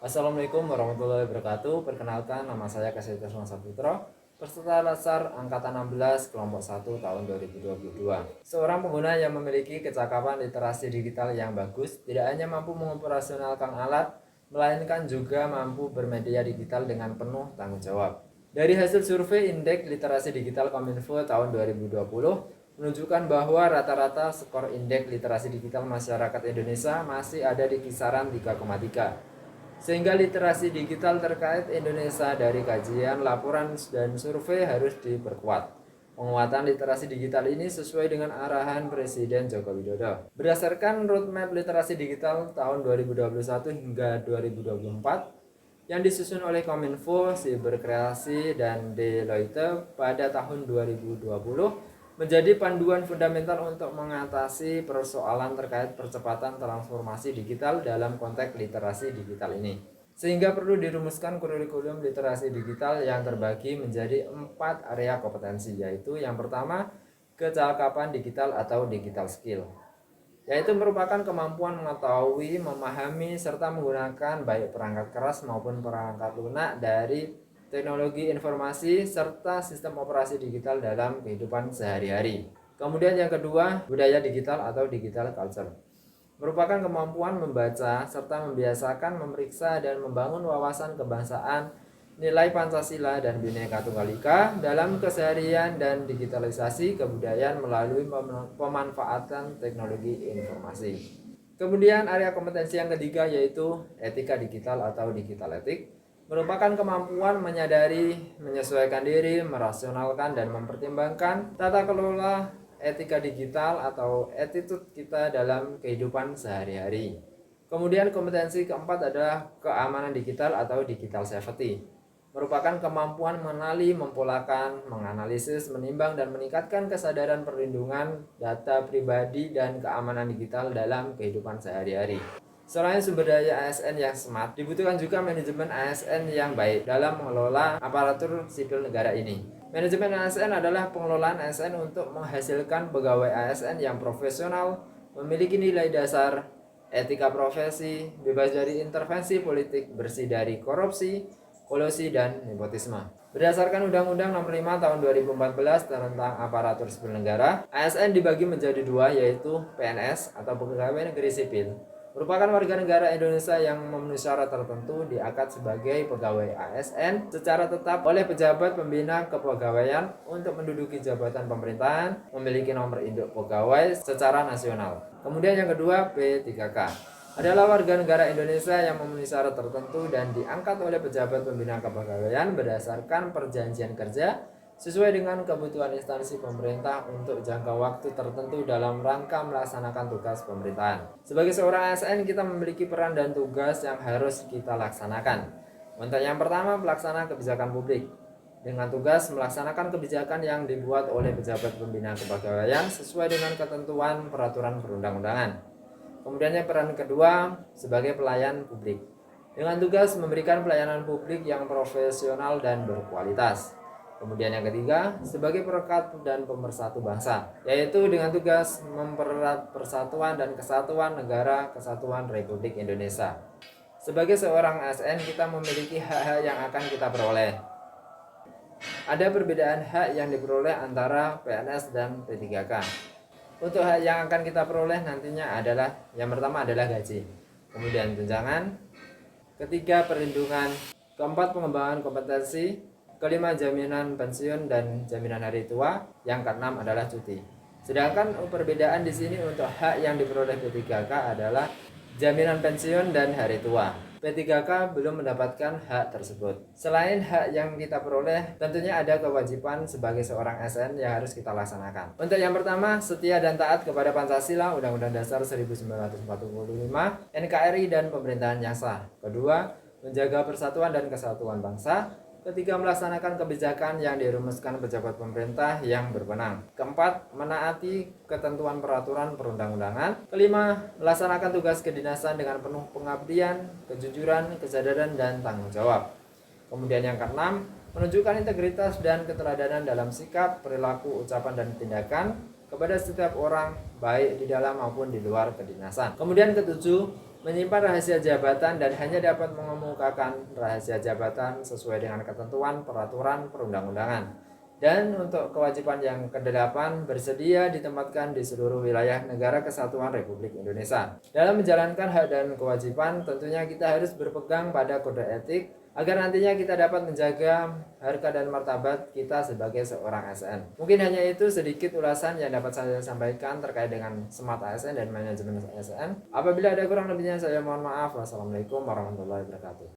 Assalamualaikum warahmatullahi wabarakatuh. Perkenalkan, nama saya Kasih Saputra, peserta Latsar Angkatan 16 Kelompok 1 tahun 2022. Seorang pengguna yang memiliki kecakapan literasi digital yang bagus tidak hanya mampu mengoperasionalkan alat, melainkan juga mampu bermedia digital dengan penuh tanggung jawab. Dari hasil survei Indeks Literasi Digital Kominfo tahun 2020 menunjukkan bahwa rata-rata skor Indeks Literasi Digital Masyarakat Indonesia masih ada di kisaran 3,3. Sehingga literasi digital terkait Indonesia dari kajian, laporan, dan survei harus diperkuat. Penguatan literasi digital ini sesuai dengan arahan Presiden Joko Widodo. Berdasarkan roadmap literasi digital tahun 2021 hingga 2024 yang disusun oleh Kominfo, Siberkreasi, dan Deloitte pada tahun 2020, menjadi panduan fundamental untuk mengatasi persoalan terkait percepatan transformasi digital dalam konteks literasi digital ini. Sehingga perlu dirumuskan kurikulum literasi digital yang terbagi menjadi 4 area kompetensi, yaitu yang pertama, kecakapan digital atau digital skill, yaitu merupakan kemampuan mengetahui, memahami, serta menggunakan baik perangkat keras maupun perangkat lunak dari teknologi informasi serta sistem operasi digital dalam kehidupan sehari-hari. Kemudian yang kedua, budaya digital atau digital culture, merupakan kemampuan membaca serta membiasakan, memeriksa, dan membangun wawasan kebangsaan, nilai Pancasila dan Bhinneka Tunggal Ika dalam keseharian, dan digitalisasi kebudayaan melalui pemanfaatan teknologi informasi. Kemudian area kompetensi yang ketiga yaitu etika digital atau digital etik, merupakan kemampuan menyadari, menyesuaikan diri, merasionalkan, dan mempertimbangkan tata kelola etika digital atau attitude kita dalam kehidupan sehari-hari. Kemudian kompetensi keempat adalah keamanan digital atau digital safety, merupakan kemampuan mengenali, mempolakan, menganalisis, menimbang, dan meningkatkan kesadaran perlindungan data pribadi dan keamanan digital dalam kehidupan sehari-hari. Selain sumber daya ASN yang smart, dibutuhkan juga manajemen ASN yang baik dalam mengelola aparatur sipil negara ini. Manajemen ASN adalah pengelolaan ASN untuk menghasilkan pegawai ASN yang profesional, memiliki nilai dasar, etika profesi, bebas dari intervensi politik, bersih dari korupsi, kolusi, dan nepotisme. Berdasarkan Undang-Undang Nomor 5 Tahun 2014 tentang Aparatur Sipil Negara, ASN dibagi menjadi dua, yaitu PNS atau Pegawai Negeri Sipil, merupakan warga negara Indonesia yang memenuhi syarat tertentu diangkat sebagai pegawai ASN secara tetap oleh pejabat pembina kepegawaian untuk menduduki jabatan pemerintahan, memiliki nomor induk pegawai secara nasional. Kemudian yang kedua, P3K adalah warga negara Indonesia yang memenuhi syarat tertentu dan diangkat oleh pejabat pembina kepegawaian berdasarkan perjanjian kerja sesuai dengan kebutuhan instansi pemerintah untuk jangka waktu tertentu dalam rangka melaksanakan tugas pemerintahan. Sebagai seorang ASN, kita memiliki peran dan tugas yang harus kita laksanakan. Untuk yang pertama, pelaksana kebijakan publik, dengan tugas melaksanakan kebijakan yang dibuat oleh pejabat pembina kepegawaian sesuai dengan ketentuan peraturan perundang-undangan. Kemudian yang peran kedua, sebagai pelayan publik, dengan tugas memberikan pelayanan publik yang profesional dan berkualitas. Kemudian yang ketiga, sebagai perekat dan pemersatu bangsa, yaitu dengan tugas mempererat persatuan dan kesatuan negara kesatuan Republik Indonesia. Sebagai seorang ASN, kita memiliki hak-hak yang akan kita peroleh. Ada perbedaan hak yang diperoleh antara PNS dan P3K. Untuk hak yang akan kita peroleh nantinya adalah, yang pertama adalah gaji, kemudian tunjangan, ketiga perlindungan, keempat pengembangan kompetensi, kelima jaminan pensiun dan jaminan hari tua, yang keenam adalah cuti. Sedangkan perbedaan di sini untuk hak yang diperoleh P3K adalah jaminan pensiun dan hari tua. P3K belum mendapatkan hak tersebut. Selain hak yang kita peroleh, tentunya ada kewajiban sebagai seorang ASN yang harus kita laksanakan. Untuk yang pertama, setia dan taat kepada Pancasila, Undang-Undang Dasar 1945, NKRI, dan pemerintahan yang sah. Kedua, menjaga persatuan dan kesatuan bangsa. Ketiga, melaksanakan kebijakan yang dirumuskan pejabat pemerintah yang berwenang. Keempat, menaati ketentuan peraturan perundang-undangan. Kelima, melaksanakan tugas kedinasan dengan penuh pengabdian, kejujuran, kesadaran, dan tanggung jawab. Kemudian yang keenam, menunjukkan integritas dan keteladanan dalam sikap, perilaku, ucapan, dan tindakan kepada setiap orang, baik di dalam maupun di luar kedinasan. Kemudian ketujuh, menyimpan rahasia jabatan dan hanya dapat mengemukakan rahasia jabatan sesuai dengan ketentuan peraturan perundang-undangan. Dan untuk kewajiban yang kedelapan, bersedia ditempatkan di seluruh wilayah Negara Kesatuan Republik Indonesia. Dalam menjalankan hak dan kewajiban, tentunya kita harus berpegang pada kode etik agar nantinya kita dapat menjaga harga dan martabat kita sebagai seorang ASN. Mungkin hanya itu sedikit ulasan yang dapat saya sampaikan terkait dengan Smart ASN dan manajemen ASN. Apabila ada kurang lebihnya, saya mohon maaf. Wassalamualaikum warahmatullahi wabarakatuh.